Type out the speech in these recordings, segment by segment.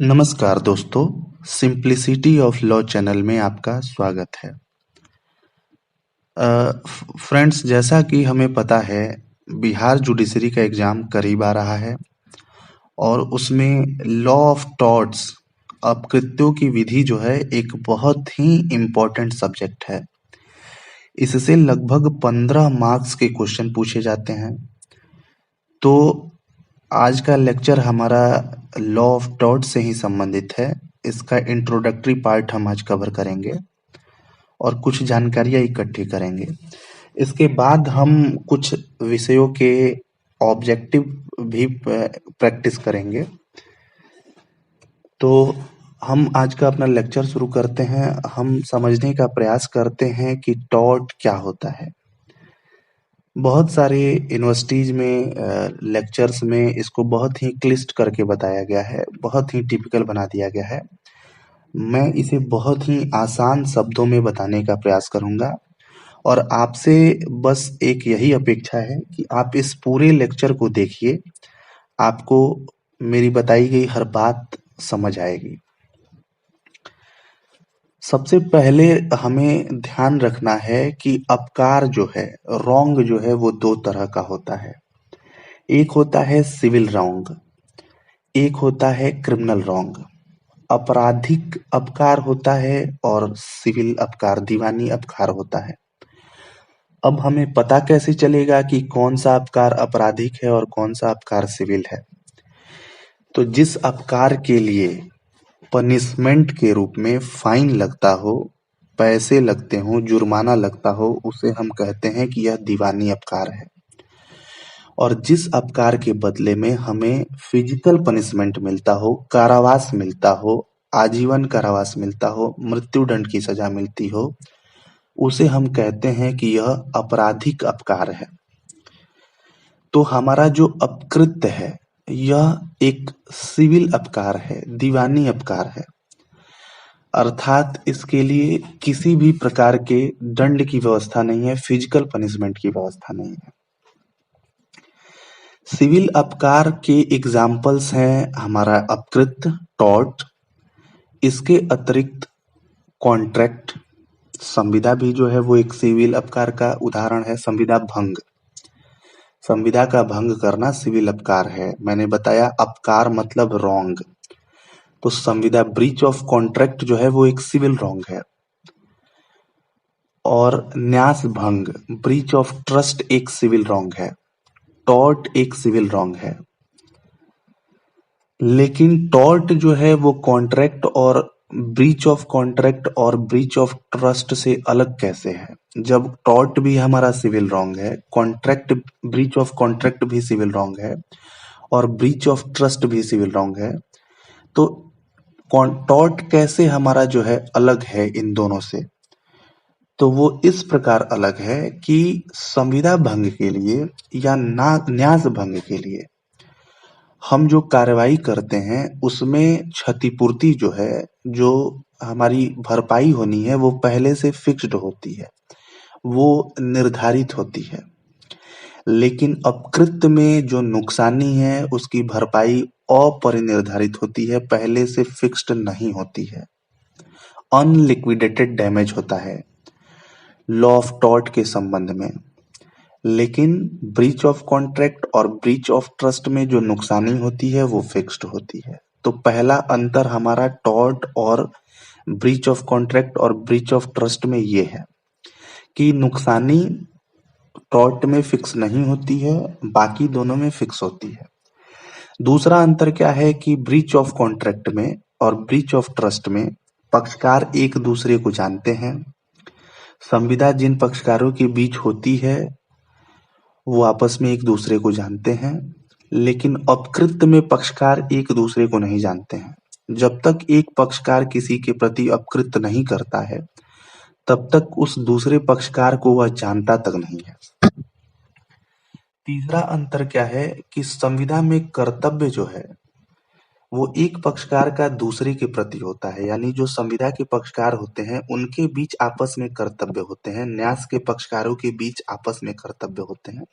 नमस्कार दोस्तों, simplicity of law channel में आपका स्वागत है। फ्रेंड्स, जैसा कि हमें पता है, बिहार जुडिशरी का एग्जाम करीब आ रहा है और उसमें लॉ ऑफ टॉर्ट्स अपकृत्यों की विधि जो है एक बहुत ही इम्पोर्टेंट सब्जेक्ट है। इससे लगभग 15 मार्क्स के क्वेश्चन पूछे जाते हैं। तो आज का लेक्चर हमारा लॉ ऑफ टॉर्ट्स से ही संबंधित है। इसका इंट्रोडक्टरी पार्ट हम आज कवर करेंगे और कुछ जानकारियां इकट्ठी करेंगे। इसके बाद हम कुछ विषयों के ऑब्जेक्टिव भी प्रैक्टिस करेंगे। तो हम आज का अपना लेक्चर शुरू करते हैं। हम समझने का प्रयास करते हैं कि टॉर्ट क्या होता है। बहुत सारे यूनिवर्सिटीज में लेक्चर्स में इसको बहुत ही क्लिष्ट करके बताया गया है, बहुत ही टिपिकल बना दिया गया है। मैं इसे बहुत ही आसान शब्दों में बताने का प्रयास करूंगा और आपसे बस एक यही अपेक्षा है कि आप इस पूरे लेक्चर को देखिए। आपको मेरी बताई गई हर बात समझ आएगी। सबसे पहले हमें ध्यान रखना है कि अपकार जो है, रॉन्ग जो है, वो दो तरह का होता है। एक होता है सिविल रॉन्ग, एक होता है क्रिमिनल रॉन्ग। आपराधिक अपकार होता है और सिविल अपकार, दीवानी अपकार होता है। अब हमें पता कैसे चलेगा कि कौन सा अपकार आपराधिक है और कौन सा अपकार सिविल है? तो जिस अपकार के लिए पनिशमेंट के रूप में फाइन लगता हो, पैसे लगते हो, जुर्माना लगता हो, उसे हम कहते हैं कि यह दीवानी अपकार है। और जिस अपकार के बदले में हमें फिजिकल पनिशमेंट मिलता हो, कारावास मिलता हो, आजीवन कारावास मिलता हो, मृत्युदंड की सजा मिलती हो, उसे हम कहते हैं कि यह आपराधिक अपकार है। तो हमारा जो अपकृत्य है, यह एक सिविल अपकार है, दीवानी अपकार है। अर्थात इसके लिए किसी भी प्रकार के दंड की व्यवस्था नहीं है, फिजिकल पनिशमेंट की व्यवस्था नहीं है। सिविल अपकार के एग्जाम्पल्स हैं हमारा अपकृत्य, टॉर्ट। इसके अतिरिक्त कॉन्ट्रैक्ट, संविदा भी जो है वो एक सिविल अपकार का उदाहरण है। संविदा भंग, संविदा का भंग करना सिविल अपकार है। मैंने बताया अपकार मतलब रॉन्ग, तो संविदा ब्रीच ऑफ कॉन्ट्रैक्ट जो है वो एक सिविल रॉन्ग है। और न्यास भंग, ब्रीच ऑफ ट्रस्ट, एक सिविल रॉन्ग है। टॉर्ट एक सिविल रॉन्ग है। लेकिन टॉर्ट जो है वो कॉन्ट्रैक्ट और ब्रीच ऑफ कॉन्ट्रैक्ट और ब्रीच ऑफ ट्रस्ट से अलग कैसे है? जब टॉर्ट भी हमारा सिविल रॉन्ग है, कॉन्ट्रैक्ट, ब्रीच ऑफ कॉन्ट्रैक्ट भी सिविल रॉन्ग है और ब्रीच ऑफ ट्रस्ट भी सिविल रॉन्ग है, तो टॉर्ट कैसे हमारा जो है अलग है इन दोनों से? तो वो इस प्रकार अलग है कि संविदा भंग के लिए या न्यास भंग के लिए हम जो कार्रवाई करते हैं उसमें क्षतिपूर्ति जो है, जो हमारी भरपाई होनी है, वो पहले से फिक्स्ड होती है, वो निर्धारित होती है। लेकिन अपकृत्य में जो नुकसानी है उसकी भरपाई अपरिनिर्धारित होती है, पहले से फिक्स्ड नहीं होती है, अनलिक्विडेटेड डैमेज होता है लॉ ऑफ टॉर्ट के संबंध में। लेकिन ब्रीच ऑफ कॉन्ट्रैक्ट और ब्रीच ऑफ ट्रस्ट में जो नुकसानी होती है वो फिक्स्ड होती है। तो पहला अंतर हमारा टॉर्ट और ब्रीच ऑफ कॉन्ट्रैक्ट और ब्रीच ऑफ ट्रस्ट में ये है कि नुकसानी टॉर्ट में फिक्स नहीं होती है, बाकी दोनों में फिक्स होती है। दूसरा अंतर क्या है कि ब्रीच ऑफ कॉन्ट्रैक्ट में और ब्रीच ऑफ ट्रस्ट में पक्षकार एक दूसरे को जानते हैं। संविदा जिन पक्षकारों के बीच होती है वो आपस में एक दूसरे को जानते हैं, लेकिन अपकृत्य में पक्षकार एक दूसरे को नहीं जानते हैं। जब तक एक पक्षकार किसी के प्रति अपकृत्य नहीं करता है, तब तक उस दूसरे पक्षकार को वह जानता तक नहीं है। तीसरा अंतर क्या है कि संविदा में कर्तव्य जो है वो एक पक्षकार का दूसरे के प्रति होता है, यानी जो संविदा के पक्षकार होते हैं उनके बीच आपस में कर्तव्य होते हैं, न्यास के पक्षकारों के बीच आपस में कर्तव्य होते हैं।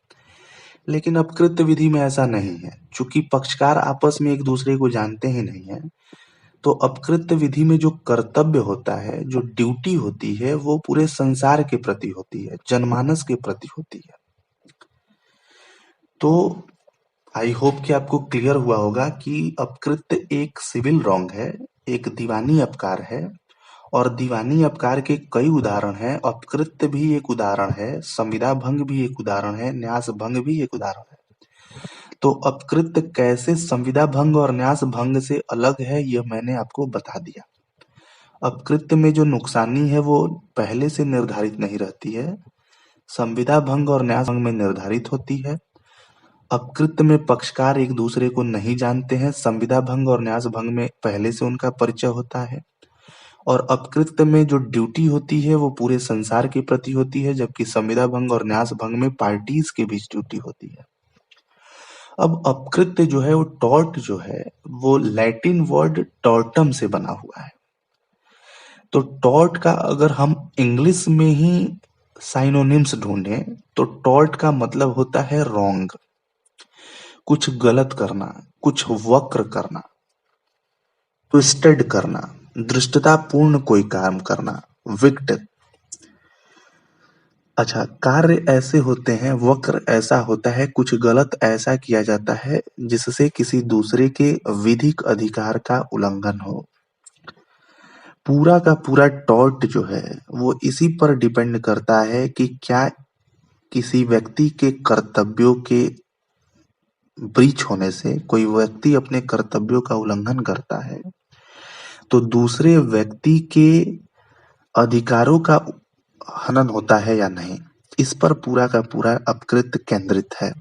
लेकिन अपकृत्य विधि में ऐसा नहीं है। चूंकि पक्षकार आपस में एक दूसरे को जानते ही नहीं है, तो अपकृत्य विधि में जो कर्तव्य होता है, जो ड्यूटी होती है, वो पूरे संसार के प्रति होती है, जनमानस के प्रति होती है। तो आई होप कि आपको क्लियर हुआ होगा कि अपकृत्य एक सिविल रॉन्ग है, एक दीवानी अपकार है, और दीवानी अपकार के कई उदाहरण हैं। अपकृत्य भी एक उदाहरण है, संविदा भंग भी एक उदाहरण है, न्यास भंग भी एक उदाहरण है। तो अपकृत्य कैसे संविदा भंग और न्यास भंग से अलग है, यह मैंने आपको बता दिया। अपकृत्य में जो नुकसानी है वो पहले से निर्धारित नहीं रहती है, संविदा भंग और न्यास भंग में निर्धारित होती है। अपकृत्य में पक्षकार एक दूसरे को नहीं जानते हैं, संविदा भंग और न्यास भंग में पहले से उनका परिचय होता है। और अपकृत्य में जो ड्यूटी होती है वो पूरे संसार के प्रति होती है, जबकि संविदा भंग और न्यास भंग में पार्टीज के बीच ड्यूटी होती है। अब अपकृत्य जो है वो टॉर्ट जो है वो लैटिन वर्ड टॉर्टम से बना हुआ है। तो टॉर्ट का अगर हम इंग्लिश में ही साइनोनिम्स ढूंढें तो टॉर्ट का मतलब होता है रॉन्ग, कुछ गलत करना, कुछ वक्र करना, ट्विस्टेड करना, दृष्टतापूर्ण कोई काम करना, विक्ट। अच्छा, कार्य ऐसे होते हैं, वक्र ऐसा होता है, कुछ गलत ऐसा किया जाता है जिससे किसी दूसरे के विधिक अधिकार का उल्लंघन हो। पूरा का पूरा टॉर्ट जो है वो इसी पर डिपेंड करता है कि क्या किसी व्यक्ति के कर्तव्यों के ब्रीच होने से कोई व्यक्ति अपने कर्तव्यों का उल्लंघन करता है तो दूसरे व्यक्ति के अधिकारों का हनन होता है या नहीं, इस पर पूरा का पूरा अपकृत्य केंद्रित है।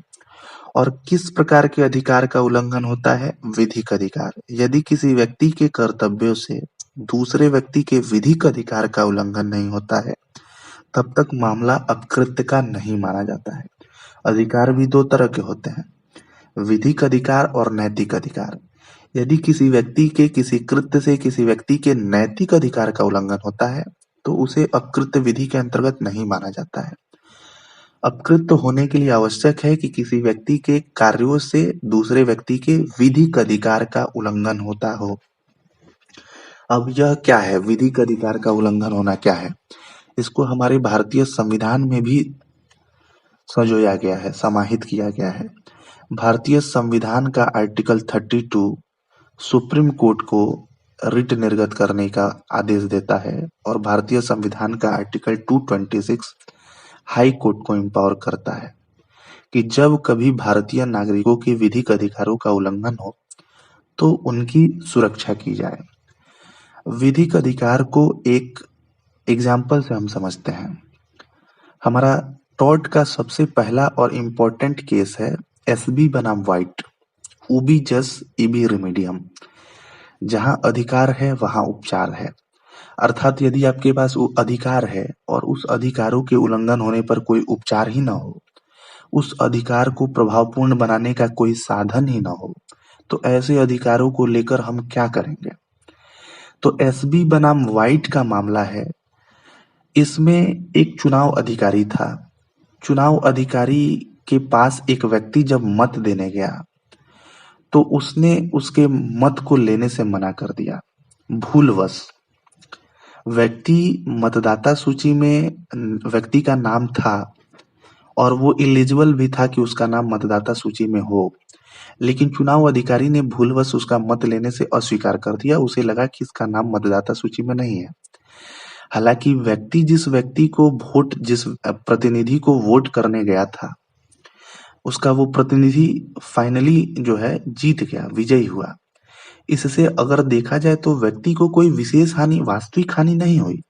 और किस प्रकार के अधिकार का उल्लंघन होता है? विधिक अधिकार। यदि किसी व्यक्ति के कर्तव्यों से दूसरे व्यक्ति के विधिक अधिकार का उल्लंघन नहीं होता है तब तक मामला अपकृत्य का नहीं माना जाता है। अधिकार भी दो तरह के होते हैं, विधिक अधिकार और नैतिक अधिकार। यदि किसी व्यक्ति के किसी कृत्य से किसी व्यक्ति के नैतिक अधिकार का उल्लंघन होता है तो उसे अपकृत्य विधि के अंतर्गत नहीं माना जाता है। अपकृत्य होने के लिए आवश्यक है कि किसी व्यक्ति के कार्यों से दूसरे व्यक्ति के विधिक अधिकार का उल्लंघन होता हो। अब यह क्या है, विधिक अधिकार का उल्लंघन होना क्या है? इसको हमारे भारतीय संविधान में भी संजोया गया है, समाहित किया गया है। भारतीय संविधान का आर्टिकल 32 सुप्रीम कोर्ट को रिट निर्गत करने का आदेश देता है और भारतीय संविधान का आर्टिकल 226 हाई कोर्ट को एम्पावर करता है कि जब कभी भारतीय नागरिकों के विधिक अधिकारों का उल्लंघन हो तो उनकी सुरक्षा की जाए। विधिक अधिकार को एक एग्जाम्पल से हम समझते हैं। हमारा टॉर्ट का सबसे पहला और इम्पोर्टेंट केस है एसबी बनाम वाइट, उबी जस इबी रिमीडियम। जहां अधिकार है वहां उपचार है। अर्थात यदि आपके पास वो अधिकार है और उस अधिकारों के उल्लंघन होने पर कोई उपचार ही ना हो, उस अधिकार को प्रभावपूर्ण बनाने का कोई साधन ही ना हो, तो ऐसे अधिकारों को लेकर हम क्या करेंगे? तो एसबी बनाम वाइट का मामला है। इसमें एक चुनाव अधिकारी था। चुनाव अधिकारी के पास एक व्यक्ति जब मत देने गया तो उसने उसके मत को लेने से मना कर दिया भूलवश। व्यक्ति मतदाता सूची में व्यक्ति का नाम था और वो एलिजिबल भी था कि उसका नाम मतदाता सूची में हो, लेकिन चुनाव अधिकारी ने भूलवश उसका मत लेने से अस्वीकार कर दिया। उसे लगा कि इसका नाम मतदाता सूची में नहीं है। हालांकि जिस व्यक्ति को जिस प्रतिनिधि को वोट करने गया था उसका वो प्रतिनिधि फाइनली जो है जीत गया, विजयी हुआ। इससे अगर देखा जाए तो व्यक्ति को कोई विशेष हानि, वास्तविक हानि नहीं हुई।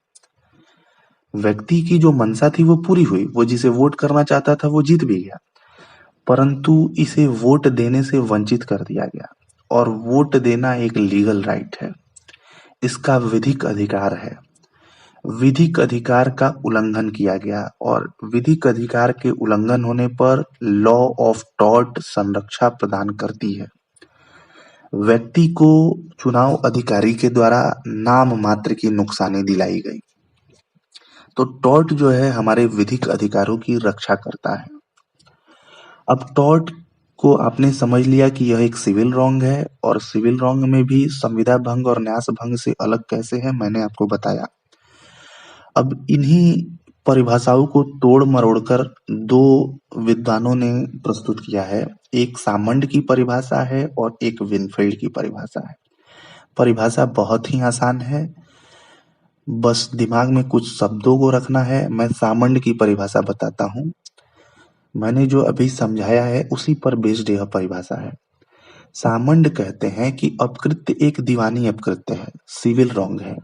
व्यक्ति की जो मंशा थी वो पूरी हुई, वो जिसे वोट करना चाहता था वो जीत भी गया, परंतु इसे वोट देने से वंचित कर दिया गया। और वोट देना एक लीगल राइट है, इसका विधिक अधिकार है। विधिक अधिकार का उल्लंघन किया गया और विधिक अधिकार के उल्लंघन होने पर लॉ ऑफ टॉर्ट संरक्षा प्रदान करती है। व्यक्ति को चुनाव अधिकारी के द्वारा नाम मात्र की नुकसानी दिलाई गई। तो टॉर्ट जो है हमारे विधिक अधिकारों की रक्षा करता है। अब टॉर्ट को आपने समझ लिया कि यह एक सिविल रॉन्ग है, और सिविल रॉन्ग में भी संविदा भंग और न्यास भंग से अलग कैसे है मैंने आपको बताया। अब इन्हीं परिभाषाओं को तोड़ मरोड़ कर दो विद्वानों ने प्रस्तुत किया है। एक सामंड की परिभाषा है और एक विनफील्ड की परिभाषा है। परिभाषा बहुत ही आसान है, बस दिमाग में कुछ शब्दों को रखना है। मैं सामंड की परिभाषा बताता हूँ। मैंने जो अभी समझाया है उसी पर बेस्ड यह परिभाषा है। सामंड कहते हैं कि अपकृत्य एक दीवानी अपकृत्य है, सिविल रॉन्ग है।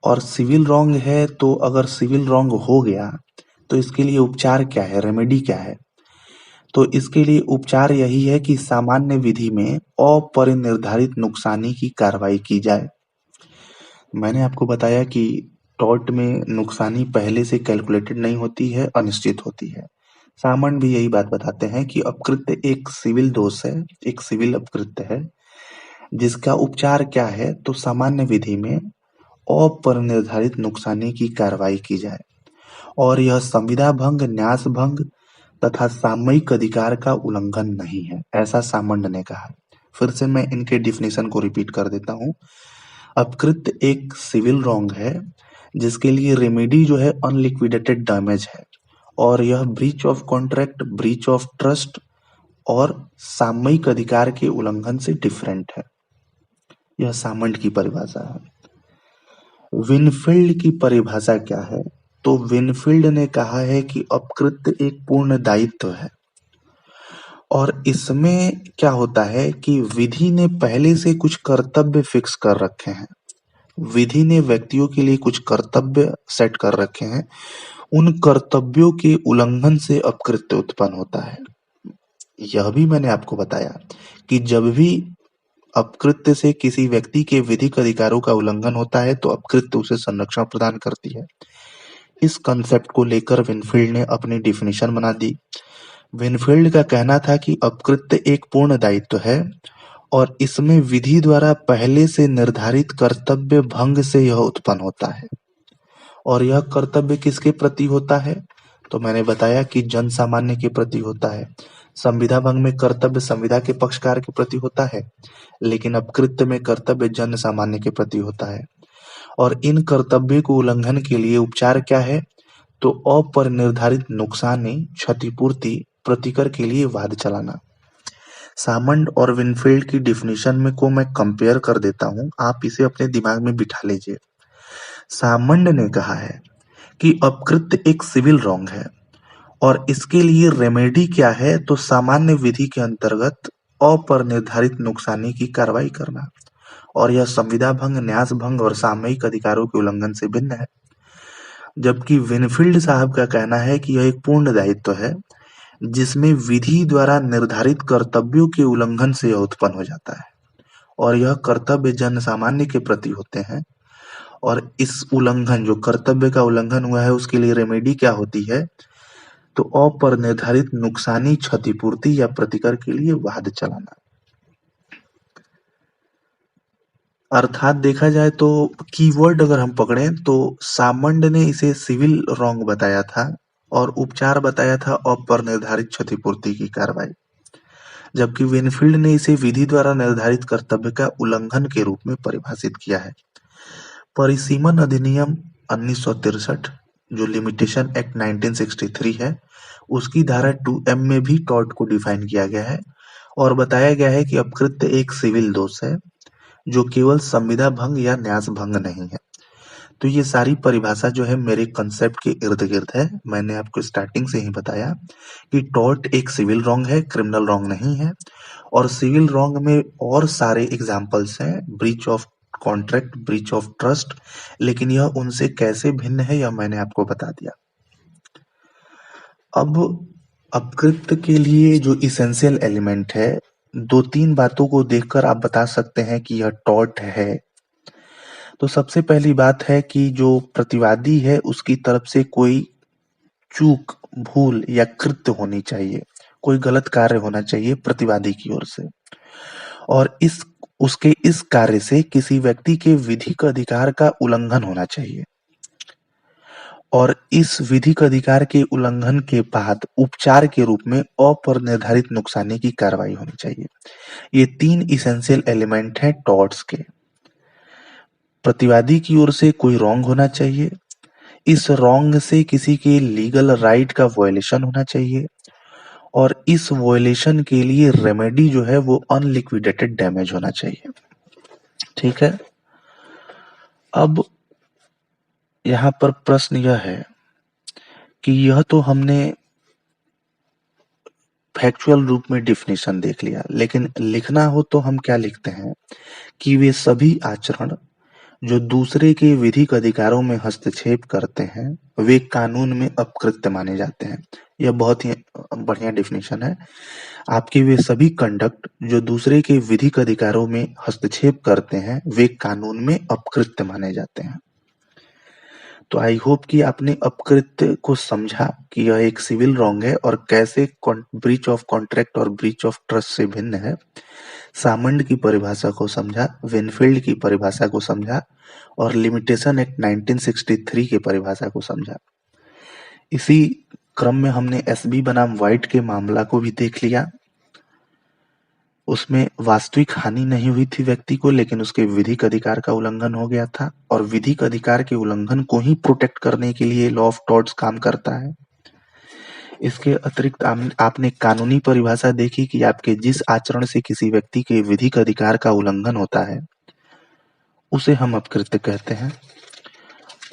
और सिविल रॉन्ग है तो अगर सिविल रॉन्ग हो गया तो इसके लिए उपचार क्या है, रेमेडी क्या है? तो इसके लिए उपचार यही है कि सामान्य विधि में अपरिनिर्धारित नुकसानी की कार्रवाई की जाए। मैंने आपको बताया कि टॉर्ट में नुकसानी पहले से कैलकुलेटेड नहीं होती है, अनिश्चित होती है। सामंड भी यही बात बताते हैं कि अपकृत्य एक सिविल दोष है, एक सिविल अपकृत्य है, जिसका उपचार क्या है, तो सामान्य विधि में अपरिनिर्धारित नुकसानी की कार्रवाई की जाए। और यह संविदा भंग, न्यास भंग तथा सामयिक अधिकार का उल्लंघन नहीं है, ऐसा सामंड ने कहा। फिर से मैं इनके डिफिनेशन को रिपीट कर देता हूँ। अपकृत्य एक सिविल रॉन्ग है जिसके लिए रेमेडी जो है अनलिक्विडेटेड डैमेज है, और यह breach of contract, breach of trust और सामयिक अधिकार के उल्लंघन से डिफरेंट है। यह सामंड की परिभाषा है। विनफील्ड की परिभाषा क्या है? तो विनफील्ड ने कहा है कि अपकृत्य एक पूर्ण दायित्व है, और इसमें क्या होता है कि विधि ने पहले से कुछ कर्तव्य फिक्स कर रखे हैं। विधि ने व्यक्तियों के लिए कुछ कर्तव्य सेट कर रखे हैं, उन कर्तव्यों के उल्लंघन से अपकृत्य उत्पन्न होता है। यह भी मैंने आपको बताया कि जब भी अपकृत्य से किसी व्यक्ति के विधिक अधिकारों का उल्लंघन होता है तो अपकृत्य उसे संरक्षण प्रदान करती है। इस कंसेप्ट को लेकर विनफील्ड ने अपनी डिफिनेशन बना दी। विनफील्ड का कहना था कि अपकृत्य एक पूर्ण दायित्व है और इसमें विधि द्वारा पहले से निर्धारित कर्तव्य भंग से यह उत्पन्न होता है। और यह कर्तव्य किसके प्रति होता है? तो मैंने बताया कि जन सामान्य के प्रति होता है। संविदा भंग में कर्तव्य संविदा के पक्षकार के प्रति होता है, लेकिन अपकृत्य में कर्तव्य जन सामान्य के प्रति होता है। और इन कर्तव्य को उल्लंघन के लिए उपचार क्या है? तो अपरिनिर्धारित नुकसानी, क्षतिपूर्ति, प्रतिकर के लिए वाद चलाना। सामंड और विनफील्ड की डिफिनेशन में को मैं कंपेयर कर देता हूं, आप इसे अपने दिमाग में बिठा लीजिए। सामंड ने कहा है कि अपकृत्य एक सिविल रॉन्ग है और इसके लिए रेमेडी क्या है, तो सामान्य विधि के अंतर्गत अपरिनिर्धारित नुकसानी की कार्रवाई करना, और यह संविदा भंग, न्यास भंग और सामयिक अधिकारों के उल्लंघन से भिन्न है। जबकि विनफील्ड साहब का कहना है कि यह एक पूर्ण दायित्व है जिसमें विधि द्वारा निर्धारित कर्तव्यों के उल्लंघन से यह उत्पन्न हो जाता है, और यह कर्तव्य जन सामान्य के प्रति होते हैं। और इस उल्लंघन, जो कर्तव्य का उल्लंघन हुआ है, उसके लिए रेमेडी क्या होती है? तो अपरिनिर्धारित नुकसानी, क्षतिपूर्ति या प्रतिकर के लिए वाद चलाना। अर्थात देखा जाए तो कीवर्ड अगर हम पकड़ें तो सामंड ने इसे सिविल रॉन्ग बताया था और उपचार बताया था अपरिनिर्धारित क्षतिपूर्ति की कार्रवाई, जबकि विनफील्ड ने इसे विधि द्वारा निर्धारित कर्तव्य का उल्लंघन के रूप में परिभाषित किया है। परिसीमन अधिनियम 1963, जो लिमिटेशन एक्ट 1963 है, उसकी धारा 2M में भी टॉर्ट को डिफाइन किया गया है और बताया गया है कि अपकृत्य एक सिविल दोष है जो केवल संविदा भंग या न्यास भंग नहीं है। तो ये सारी परिभाषा जो है मेरे कंसेप्ट के इर्द गिर्द है। मैंने आपको स्टार्टिंग से ही बताया कि टॉर्ट एक सिविल रॉन्ग है, क्रिमिनल रॉन्ग नहीं है। और सिविल रॉन्ग में और सारे एग्जाम्पल्स हैं, breach of contract, breach of trust, लेकिन यह उनसे कैसे भिन्न है यह मैंने आपको बता दिया। अब अपकृत्य के लिए जो इसेंशियल एलिमेंट है, दो तीन बातों को देखकर आप बता सकते हैं कि यह टॉर्ट है। तो सबसे पहली बात है कि जो प्रतिवादी है उसकी तरफ से कोई चूक, भूल या कृत्य होनी चाहिए, कोई गलत कार्य होना चाहिए प्रतिवादी की ओर से, और इस कार्य से किसी व्यक्ति के विधिक अधिकार का उल्लंघन होना चाहिए। और इस विधिक अधिकार के उल्लंघन के बाद उपचार के रूप में अपूर्वनिर्धारित नुकसानी की कार्रवाई होनी चाहिए। ये 3 इसेंशियल एलिमेंट हैं टॉर्ट्स के। प्रतिवादी की ओर से कोई रॉन्ग होना चाहिए, इस रॉन्ग से किसी के लीगल राइट का वायलेशन होना चाहिए और इस वायलेशन के लिए रेमेडी जो है वो अनलिक्विडेटेड डैमेज होना चाहिए। ठीक है। अब यहाँ पर प्रश्न यह है कि यह तो हमने फैक्चुअल रूप में डिफिनेशन देख लिया, लेकिन लिखना हो तो हम क्या लिखते हैं कि वे सभी आचरण जो दूसरे के विधिक अधिकारों में हस्तक्षेप करते हैं वे कानून में अपकृत्य माने जाते हैं। यह बहुत ही बढ़िया डिफिनेशन है। आपके वे सभी कंडक्ट जो दूसरे के विधिक अधिकारों में हस्तक्षेप करते हैं वे कानून में अपकृत्य माने जाते हैं। तो आई होप कि आपने अपकृत्य को समझा कि यह एक सिविल रॉन्ग है और कैसे ब्रीच ऑफ कॉन्ट्रैक्ट और ब्रीच ऑफ ट्रस्ट से भिन्न है। सामंड की परिभाषा को समझा, विनफील्ड की परिभाषा को समझा और लिमिटेशन एक्ट 1963 की परिभाषा को समझा। इसी क्रम में हमने एसबी बनाम वाइट के मामला को भी देख लिया। उसमें वास्तविक हानि नहीं हुई थी व्यक्ति को, लेकिन उसके विधिक अधिकार का उल्लंघन हो गया था और विधिक अधिकार के उल्लंघन को ही प्रोटेक्ट करने के लिए लॉ ऑफ टॉर्ट्स काम करता है। इसके अतिरिक्त आपने कानूनी परिभाषा देखी कि आपके जिस आचरण से किसी व्यक्ति के विधिक अधिकार का उल्लंघन होता है उसे हम अपकृत्य कहते हैं।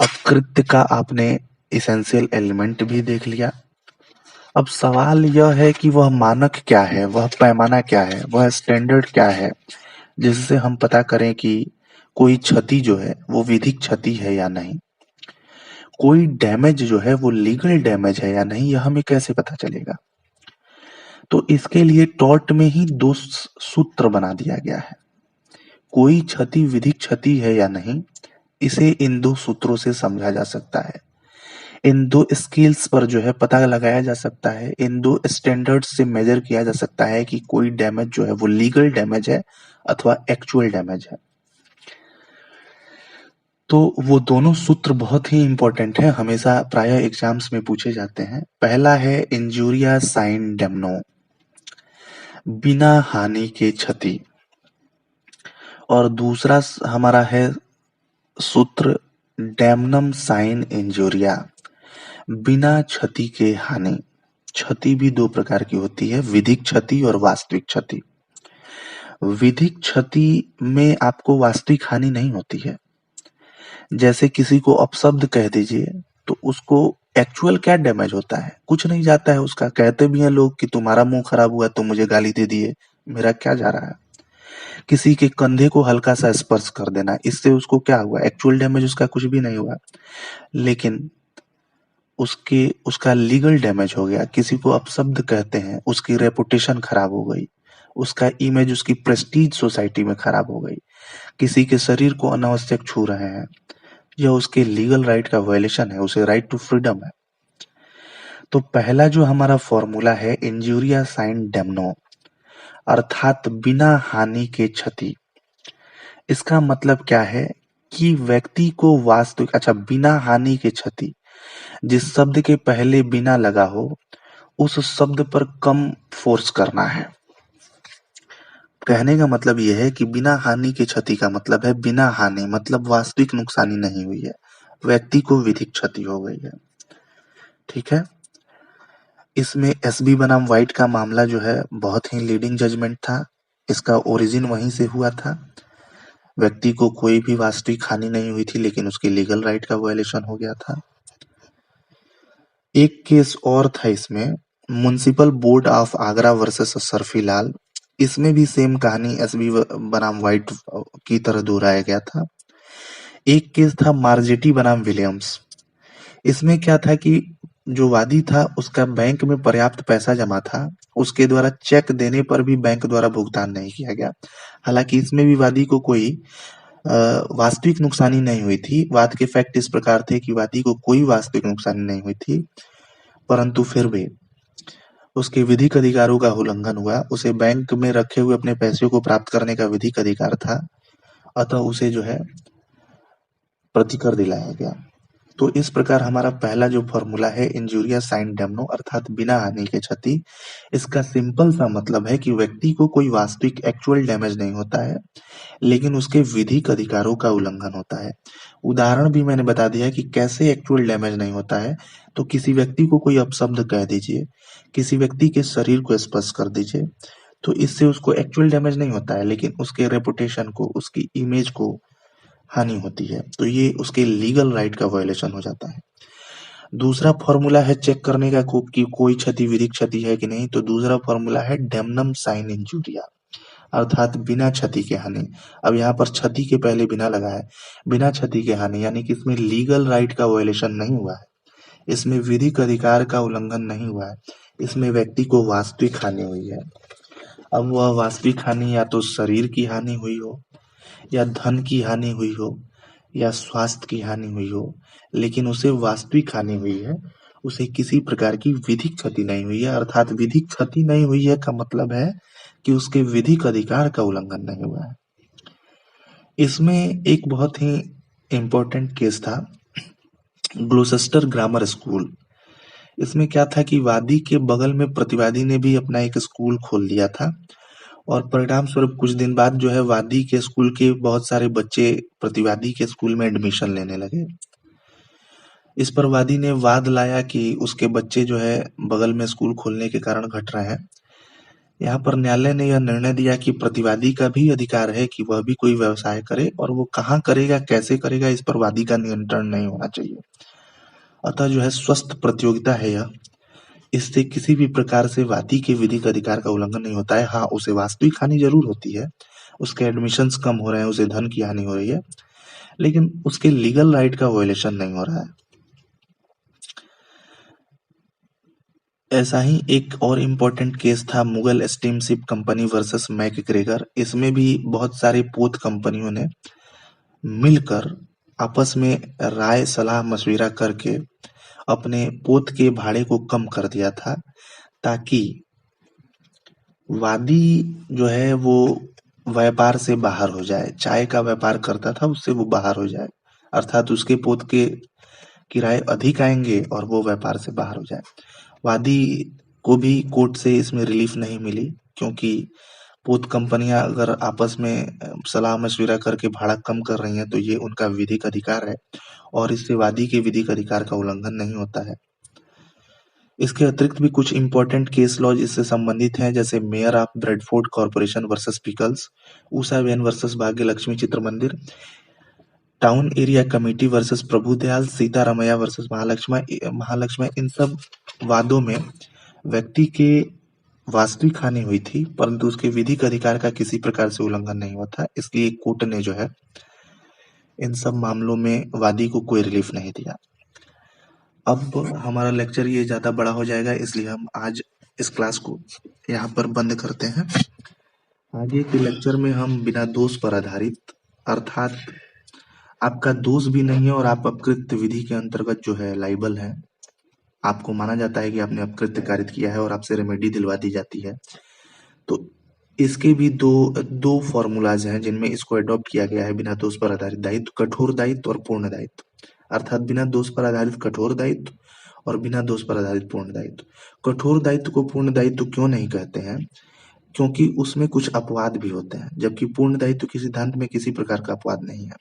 अपकृत्य का आपने इसेंशियल एलिमेंट भी देख लिया। अब सवाल यह है कि वह मानक क्या है, वह पैमाना क्या है, वह स्टैंडर्ड क्या है जिससे हम पता करें कि कोई क्षति जो है वो विधिक क्षति है या नहीं, कोई डैमेज जो है वो लीगल डैमेज है या नहीं, यह हमें कैसे पता चलेगा। तो इसके लिए टॉर्ट में ही 2 सूत्र बना दिया गया है। कोई क्षति विधिक क्षति है या नहीं, इसे इन 2 सूत्रों से समझा जा सकता है। इन 2 स्केल्स पर जो है पता लगाया जा सकता है, इन 2 स्टैंडर्ड्स से मेजर किया जा सकता है कि कोई डैमेज जो है वो लीगल डैमेज है अथवा एक्चुअल डैमेज है। तो वो दोनों सूत्र बहुत ही इंपॉर्टेंट है, हमेशा प्रायः एग्जाम्स में पूछे जाते हैं। पहला है इंजुरिया साइन डेमनो, बिना हानि के क्षति, और दूसरा हमारा है सूत्र डैमनम साइन इंजुरिया, बिना क्षति के हानि। क्षति भी 2 प्रकार की होती है, विधिक क्षति और वास्तविक क्षति। विधिक क्षति में आपको वास्तविक हानि नहीं होती है। जैसे किसी को अपशब्द कह दीजिए तो उसको एक्चुअल क्या डैमेज होता है, कुछ नहीं जाता है उसका। कहते भी हैं लोग कि तुम्हारा मुंह खराब हुआ तो मुझे गाली दे दिए, मेरा क्या जा रहा है। किसी के कंधे को हल्का सा स्पर्श कर देना, इससे उसको क्या हुआ, एक्चुअल डैमेज उसका कुछ भी नहीं हुआ, लेकिन उसका लीगल डैमेज हो गया। किसी को अपशब्द कहते हैं, उसकी रेपुटेशन खराब हो गई, उसका इमेज, उसकी प्रेस्टीज सोसाइटी में खराब हो गई। किसी के शरीर को अनावश्यक छू रहे हैं, यह उसके लीगल राइट का वायलेशन है, उसे राइट टू फ्रीडम है। तो पहला जो हमारा फॉर्मूला है इंजुरिया साइन डेमनो, अर्थात बिना हानि के क्षति। इसका मतलब क्या है कि व्यक्ति को वास्तविक, अच्छा, बिना हानि के क्षति, जिस शब्द के पहले बिना लगा हो उस शब्द पर कम फोर्स करना है। कहने का मतलब यह है कि बिना हानि के क्षति का मतलब है बिना हानि, मतलब वास्तविक नुकसानी नहीं हुई है, व्यक्ति को विधिक क्षति हो गई है। ठीक है। इसमें एसबी बनाम वाइट का मामला जो है बहुत ही लीडिंग जजमेंट था। इसका ओरिजिन वहीं से हुआ था। व्यक्ति को कोई भी वास्तविक हानि नहीं हुई थी, लेकिन उसके लीगल राइट का वायलेशन हो गया था। एक केस और था इसमें, municipal board of Agra versus Sarfilal. इसमें भी सेम कहानी एसबी बनाम वाइट की तरह दोहराया गया था। एक केस था मार्जेटी बनाम विलियम्स। इसमें क्या था कि जो वादी था उसका बैंक में पर्याप्त पैसा जमा था, उसके द्वारा चेक देने पर भी बैंक द्वारा भुगतान नहीं किया गया। हालांकि इसमें भी वादी को कोई वास्तविक नुकसानी नहीं हुई थी। वाद के फैक्ट इस प्रकार थे कि वादी को कोई वास्तविक नुकसानी नहीं हुई थी, परंतु फिर भी उसके विधिक अधिकारों का उल्लंघन हुआ। उसे बैंक में रखे हुए अपने पैसे को प्राप्त करने का विधिक अधिकार था, अतः उसे जो है प्रतिकर दिलाया गया। तो इस प्रकार हमारा पहला जो फॉर्मूला है इंजुरिया साइन डैम्नो अर्थात बिना हानि के क्षति, इसका सिंपल सा मतलब है कि व्यक्ति को कोई वास्तविक एक्चुअल डैमेज नहीं होता है, लेकिन उसके विधिक अधिकारों का उल्लंघन होता है। उदाहरण भी मैंने बता दिया है कि कैसे एक्चुअल डैमेज नहीं होता है। तो किसी व्यक्ति को कोई अपशब्द कह दीजिए, किसी व्यक्ति के शरीर को स्पर्श कर दीजिए, तो इससे उसको एक्चुअल डैमेज नहीं होता है, लेकिन उसके रेपुटेशन को, उसकी इमेज को हानि होती है। तो ये उसके लीगल राइट का वायलेशन हो जाता है। दूसरा फॉर्मूला है चेक करने का कि कोई क्षति विधिक क्षति है कि नहीं। तो दूसरा फॉर्मूला है डैम्नम साइन इंजूरिया अर्थात बिना क्षति के हानि। अब यहाँ पर क्षति के पहले बिना लगा है, बिना क्षति के हानि, यानी कि इसमें लीगल राइट का वायलेशन नहीं हुआ है, इसमें विधिक अधिकार का उल्लंघन नहीं हुआ है, इसमें व्यक्ति को वास्तविक हानि हुई है। अब वह वास्तविक हानि या तो शरीर की हानि हुई हो, या धन की हानि हुई हो, या स्वास्थ्य की हानि हुई हो, लेकिन उसे वास्तविक हानि हुई है, उसे किसी प्रकार की विधिक क्षति नहीं हुई है। अर्थात विधिक क्षति नहीं हुई है का मतलब है कि उसके विधिक अधिकार का उल्लंघन नहीं हुआ है। इसमें एक बहुत ही इम्पोर्टेंट केस था, ग्लोसेस्टर ग्रामर स्कूल। इसमें क्या था कि वादी के बगल में प्रतिवादी ने भी अपना एक स्कूल खोल दिया था, और परिणाम स्वरूप कुछ दिन बाद जो है वादी के स्कूल के बहुत सारे बच्चे प्रतिवादी के स्कूल में एडमिशन लेने लगे। इस पर वादी ने वाद लाया कि उसके बच्चे जो है बगल में स्कूल खोलने के कारण घट रहे हैं। यहाँ पर न्यायालय ने यह निर्णय दिया कि प्रतिवादी का भी अधिकार है कि वह भी कोई व्यवसाय करे, और वो कहाँ करेगा, कैसे करेगा, इस पर वादी का नियंत्रण नहीं होना चाहिए। अतः जो है स्वस्थ प्रतियोगिता है यह, इससे किसी भी प्रकार से वादी के विधिक अधिकार का उल्लंघन नहीं होता है। हाँ, उसे वास्तविक हानि जरूर होती है, उसके एडमिशन्स कम हो रहे हैं, उसे धन की हानि हो रही है, लेकिन उसके लीगल राइट का वायलेशन नहीं हो रहा है। ऐसा ही एक और इम्पोर्टेंट केस था Mughal steamship company versus McGregor. इसमें भी बहुत सारे पोत कंपनियों ने मिलकर आपस में राय सलाह मशविरा करके अपने पोत के भाड़े को कम कर दिया था, ताकि वादी जो है वो व्यापार से बाहर हो जाए। चाय का व्यापार करता था, उससे वो बाहर हो जाए, अर्थात उसके पोत के किराए अधिक आएंगे और वो व्यापार से बाहर हो जाए। वादी को भी कोर्ट से इसमें रिलीफ नहीं मिली, क्योंकि पोत कंपनियां अगर आपस में सलाह मशविरा करके भाड़ा कम कर रही हैं तो ये उनका विधिक अधिकार है, और इससे वादी के विधिक अधिकार का उल्लंघन नहीं होता है। इसके अतिरिक्त भी कुछ इंपॉर्टेंट केस लॉज इससे संबंधित हैं, जैसे mayor of Bradford corporation versus pickles, Usha वेन versus Bhagya Lakshmi Chitra Mandir, town area committee versus Prabhudayal, Sitaramaiah versus Mahalakshmi. इन सब वादों में व्यक्ति के वास्तविक हानि हुई थी, परंतु उसके विधिक अधिकार का किसी प्रकार से उल्लंघन नहीं हुआ था, इसलिए कोर्ट ने जो है इन सब मामलों में वादी को कोई रिलीफ नहीं दिया। अब हमारा लेक्चर ये ज्यादा बड़ा हो जाएगा, इसलिए हम आज इस क्लास को यहाँ पर बंद करते हैं। आगे के लेक्चर में हम बिना दोष पर आधारित, अर्थात आपका दोष भी नहीं है और आप अपकृत्य विधि के अंतर्गत जो है लाइबल है, आपको माना जाता है कि आपने अपकृत्य कारित किया है और आपसे रेमेडी दिलवा दी जाती है, तो इसके भी दो फॉर्मूलाज हैं जिनमें इसको अडॉप्ट किया गया है। बिना दोष पर आधारित दायित्व, कठोर दायित्व और पूर्ण दायित्व, अर्थात बिना दोष पर आधारित कठोर दायित्व और बिना दोष पर आधारित पूर्ण दायित्व। कठोर दायित्व को पूर्ण दायित्व क्यों नहीं कहते हैं? क्योंकि उसमें कुछ अपवाद भी होते हैं, जबकि पूर्ण दायित्व के सिद्धांत में किसी प्रकार का अपवाद नहीं है।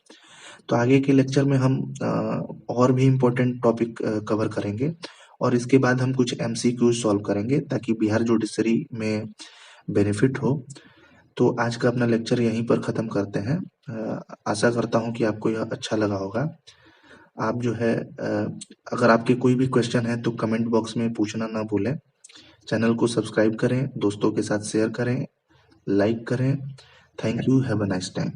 तो आगे के लेक्चर में हम और भी इम्पोर्टेंट टॉपिक कवर करेंगे, और इसके बाद हम कुछ MCQ सॉल्व करेंगे ताकि बिहार जुडिशरी में बेनिफिट हो। तो आज का अपना लेक्चर यहीं पर खत्म करते हैं। आशा करता हूं कि आपको यह अच्छा लगा होगा। आप जो है अगर आपके कोई भी क्वेश्चन है तो कमेंट बॉक्स में पूछना ना भूलें। चैनल को सब्सक्राइब करें, दोस्तों के साथ शेयर करें, लाइक करें। Thank you, have a nice time.